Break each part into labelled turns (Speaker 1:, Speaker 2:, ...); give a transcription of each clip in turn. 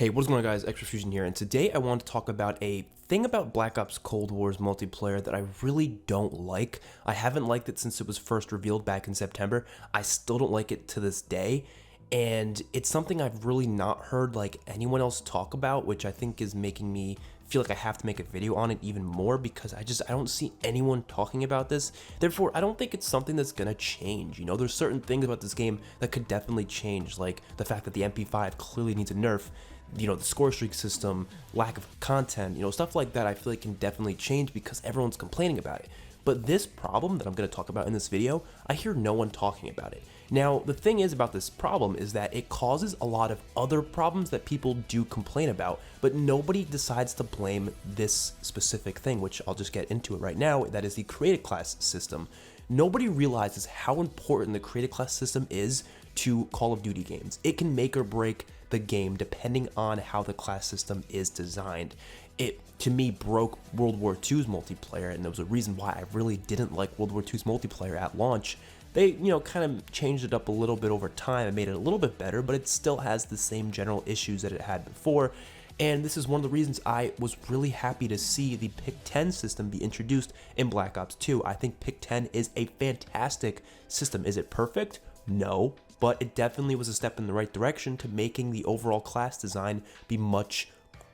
Speaker 1: Hey, what's going on guys, XpertFusion here, and today I want to talk about a thing about Black Ops Cold War's multiplayer that I really don't like. I haven't liked it since it was first revealed back in September. I still don't like it to this day, and it's something I've really not heard like anyone else talk about, which I think is making me feel like I have to make a video on it even more because I don't see anyone talking about this. Therefore, I don't think it's something that's gonna change. You know, there's certain things about this game that could definitely change, like the fact that the MP5 clearly needs a nerf, you know, the score streak system, lack of content, you know, stuff like that I feel like can definitely change because everyone's complaining about it. But this problem that I'm going to talk about in this video, I hear no one talking about it. Now, the thing is about this problem is that it causes a lot of other problems that people do complain about, but nobody decides to blame this specific thing, which I'll just get into it right now. That is the created class system. Nobody realizes how important the created class system is to Call of Duty games. It can make or break the game depending on how the class system is designed. It, to me, broke World War II's multiplayer, and there was a reason why I really didn't like World War II's multiplayer at launch. They, you know, kind of changed it up a little bit over time and made it a little bit better, but it still has the same general issues that it had before. And this is one of the reasons I was really happy to see the Pick 10 system be introduced in Black Ops 2. I think Pick 10 is a fantastic system. Is it perfect? No, but it definitely was a step in the right direction to making the overall class design be much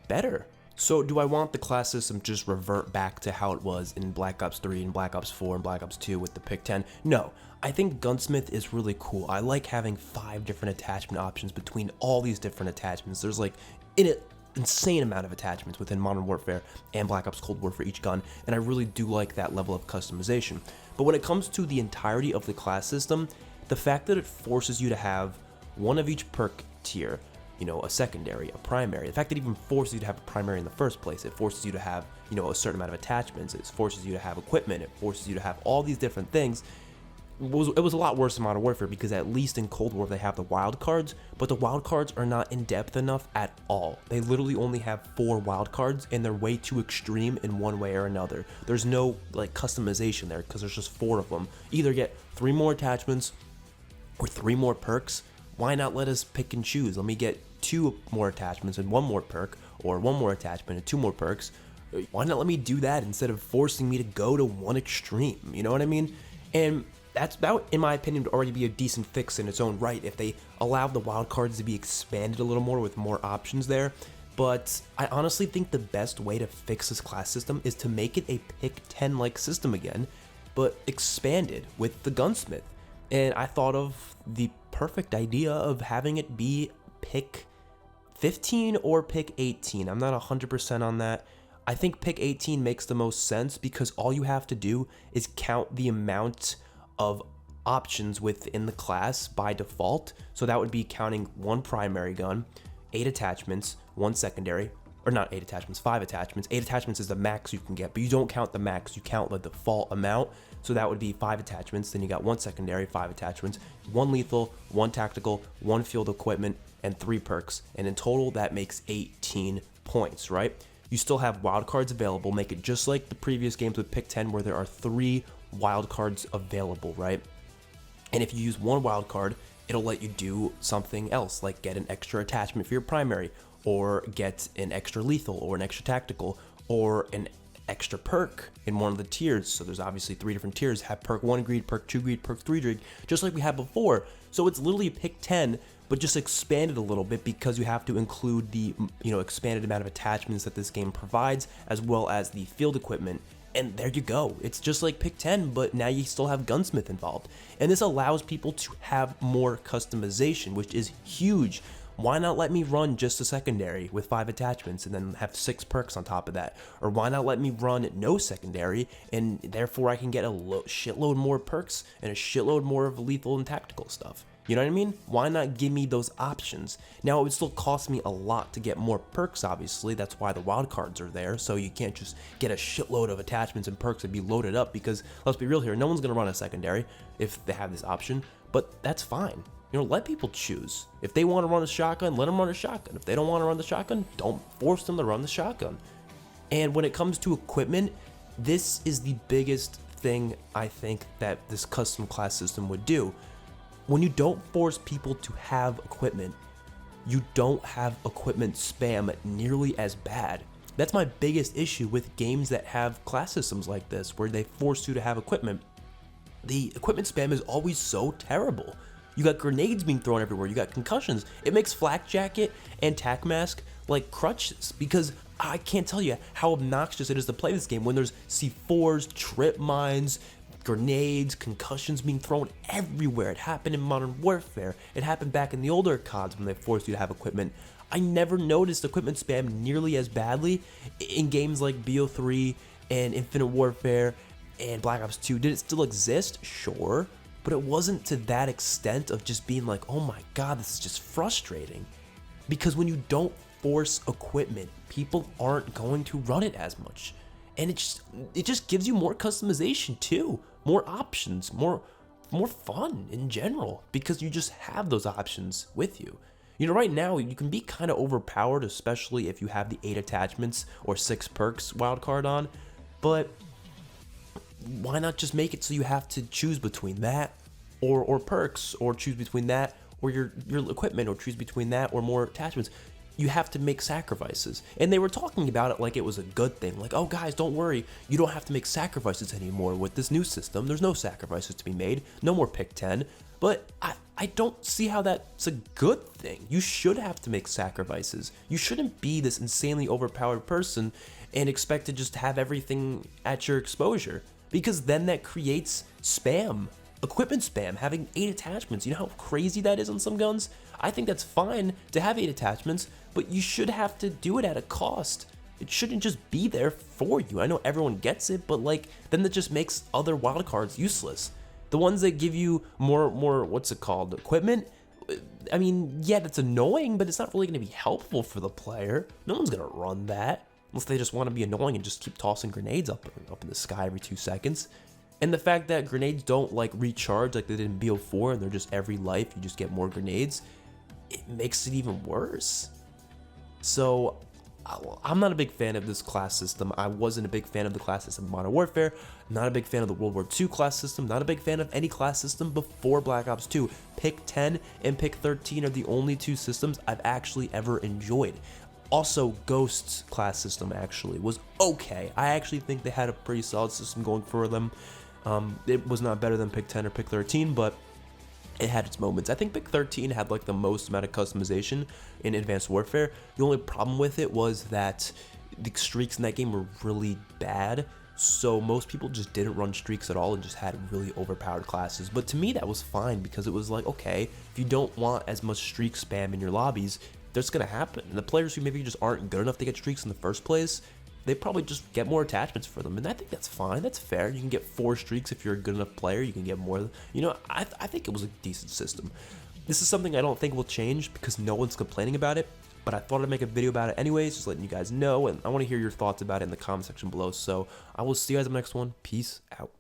Speaker 1: better. So do I want the class system to just revert back to how it was in Black Ops 3 and Black Ops 4 and Black Ops 2 with the Pick 10? No, I think GUNSMITH is really cool. I like having 5 different attachment options between all these different attachments. There's like an insane amount of attachments within Modern Warfare and Black Ops Cold War for each gun, and I really do like that level of customization. But when it comes to the entirety of the class system, the fact that it forces you to have one of each perk tier, you know, a secondary, a primary, the fact that it even forces you to have a primary in the first place, it forces you to have, you know, a certain amount of attachments, it forces you to have equipment, it forces you to have all these different things. It was a lot worse in Modern Warfare because at least in Cold War they have the wild cards, but the wild cards are not in depth enough at all. They literally only have 4 wild cards and they're way too extreme in one way or another. There's no like customization there because there's just 4 of them. Either get 3 more attachments or 3 more perks. Why not let us pick and choose? Let me get 2 more attachments and 1 more perk, or 1 more attachment and 2 more perks. Why not let me do that instead of forcing me to go to one extreme? You know what I mean? And that, in my opinion, would already be a decent fix in its own right if they allowed the wild cards to be expanded a little more with more options there. But I honestly think the best way to fix this class system is to make it a pick 10 like system again, but expanded with the GUNSMITH. And I thought of the perfect idea of having it be pick 15 or pick 18. I'm not 100% on that. I think pick 18 makes the most sense because all you have to do is count the amount of options within the class by default. So that would be counting 1 primary gun, 8 attachments, 1 secondary, or not 8 attachments, 5 attachments. 8 attachments is the max you can get, but you don't count the max, you count the default amount. So that would be 5 attachments, then you got 1 secondary, 5 attachments, 1 lethal, 1 tactical, 1 field equipment, and 3 perks. And in total, that makes 18 points, right? You still have wildcards available, make it just like the previous games with Pick 10 where there are 3 wildcards available, right? And if you use 1 wildcard, it'll let you do something else, like get an extra attachment for your primary, or get an extra lethal, or an extra tactical, or an extra perk in one of the tiers. So there's obviously 3 different tiers. Have perk 1 greed, perk 2 greed, perk 3 greed, just like we had before. So it's literally pick 10, but just expanded a little bit because you have to include the, you know, expanded amount of attachments that this game provides, as well as the field equipment. And there you go. It's just like pick 10, but now you still have GUNSMITH involved. And this allows people to have more customization, which is huge. Why not let me run just a secondary with 5 attachments and then have 6 perks on top of that? Or why not let me run no secondary and therefore I can get a shitload more perks and a shitload more of lethal and tactical stuff? You know what I mean? Why not give me those options? Now, it would still cost me a lot to get more perks, obviously. That's why the wild cards are there. So you can't just get a shitload of attachments and perks and be loaded up because, let's be real here, no one's going to run a secondary if they have this option. But that's fine. You know, let people choose. If they want to run a shotgun, let them run a shotgun. If they don't want to run the shotgun, don't force them to run the shotgun. And when it comes to equipment, this is the biggest thing I think that this custom class system would do. When you don't force people to have equipment, you don't have equipment spam nearly as bad. That's my biggest issue with games that have class systems like this, where they force you to have equipment. The equipment spam is always so terrible. You got grenades being thrown everywhere, you got concussions. It makes Flak Jacket and Tac Mask like crutches, because I can't tell you how obnoxious it is to play this game when there's C4s, trip mines, grenades, concussions being thrown everywhere. It happened in Modern Warfare. It happened back in the older CODs when they forced you to have equipment. I never noticed equipment spam nearly as badly in games like BO3 and Infinite Warfare and Black Ops 2. Did it still exist? Sure. But it wasn't to that extent of just being like, oh my god, this is just frustrating. Because when you don't force equipment, people aren't going to run it as much. And it just gives you more customization too. More options, more fun in general, because you just have those options with you. You know, right now you can be kind of overpowered, especially if you have the 8 attachments or 6 perks wildcard on, but why not just make it so you have to choose between that or perks, or choose between that or your equipment, or choose between that or more attachments? You have to make sacrifices. And they were talking about it like it was a good thing. Like, oh guys, don't worry, you don't have to make sacrifices anymore with this new system. There's no sacrifices to be made, no more pick 10. But I don't see how that's a good thing. You should have to make sacrifices. You shouldn't be this insanely overpowered person and expect to just have everything at your exposure, because then that creates spam. Equipment spam, having 8 attachments. You know how crazy that is on some guns? I think that's fine to have 8 attachments, but you should have to do it at a cost. It shouldn't just be there for you. I know everyone gets it, but like, then that just makes other wildcards useless. The ones that give you more, what's it called, equipment? I mean, yeah, that's annoying, but it's not really going to be helpful for the player. No one's going to run that, unless they just want to be annoying and just keep tossing grenades up in the sky every 2 seconds. And the fact that grenades don't like recharge like they did in BO4, and they're just every life, you just get more grenades, it makes it even worse. So I'm not a big fan of this class system. I wasn't a big fan of the class system in Modern Warfare, not a big fan of the World War II class system, not a big fan of any class system before Black Ops 2. Pick 10 and Pick 13 are the only 2 systems I've actually ever enjoyed. Also, Ghost's class system actually was okay. I actually think they had a pretty solid system going for them. It was not better than Pick 10 or Pick 13, but it had its moments. I think Pick 13 had like the most amount of customization in Advanced Warfare. The only problem with it was that the streaks in that game were really bad, so most people just didn't run streaks at all and just had really overpowered classes. But to me that was fine, because it was like, okay, if you don't want as much streak spam in your lobbies, that's gonna happen. And the players who maybe just aren't good enough to get streaks in the first place, they probably just get more attachments for them, and I think that's fine. That's fair. You can get 4 streaks if you're a good enough player. You can get more. You know, I think it was a decent system. This is something I don't think will change because no one's complaining about it, but I thought I'd make a video about it anyways, just letting you guys know, and I want to hear your thoughts about it in the comment section below. So I will see you guys in the next one. Peace out.